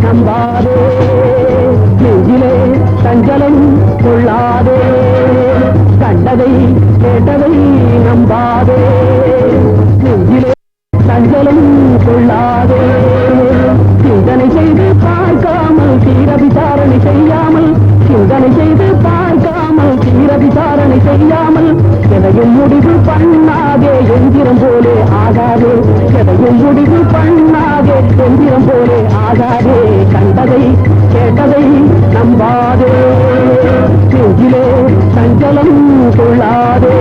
நம்பாதே நெஞ்சிலே சஞ்சலம் கொள்ளாதே கண்டதை கேட்டதை நம்பாதே நெஞ்சிலே சஞ்சலம் கொள்ளாதே சிந்தனை செய்து பார்க்காமல் தீர விசாரணை செய்யாமல் சிந்தனை செய்து பார்க்காமல் தீர விசாரணை செய்யாமல் எதையும் முடிவு பண்ணாதே எந்திரம் போலே ஆகாதே எதையும் முடிவு பண்ணாதே எந்திரம் போலே ஆகாதே கண்டதை கேட்டதை நம்பாதே நெஞ்சிலே சஞ்சலம் கொள்ளாதே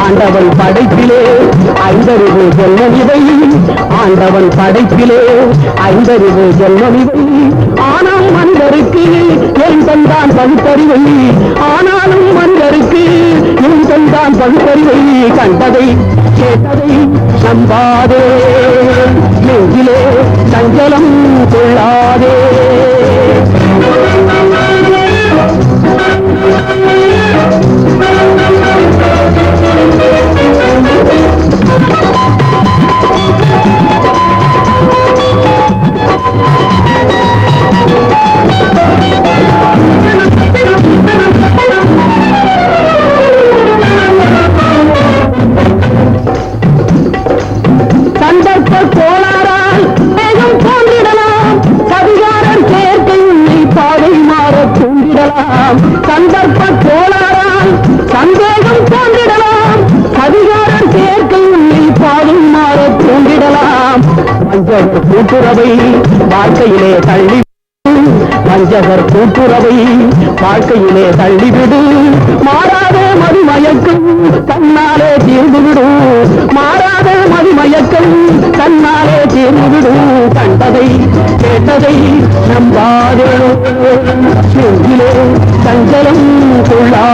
ஆண்டவன் படைப்பிலே ஐந்தறிவு ஜென்மமிவை ஆண்டவன் படைப்பிலே ஐந்தறிவு ஜென்மமிவை ஆனால் மனிதருக்கு என் தந்தான் பகுத்தறிவை ஆனாலும் மனிதருக்கு என் தந்தான் பகுத்தறிவை கண்டதை கேட்டதை நம்பாதே நெஞ்சிலே சஞ்சலம் கொள்ளாதே சந்தர்ப்ப கோளாறால் சந்தேகம் தோன்றிடலாம் அதிகாரம் சேர்க்கை உன்னை பாதை மாற தோன்றிடலாம் வஞ்சகர் கூட்டுறவை வாழ்க்கையிலே தள்ளி வஞ்சகர் கூட்டுறவை வாழ்க்கையிலே தள்ளிவிடு மாறாத மதிமயக்கம் தன்னாலே தீர்ந்துவிடும் மாறாத மதிமயக்கம் தன்னாலே தீர்ந்துவிடும் கண்டதை கேட்டதை நம்பாதே நெஞ்சிலே சஞ்சலம் கொள்ளா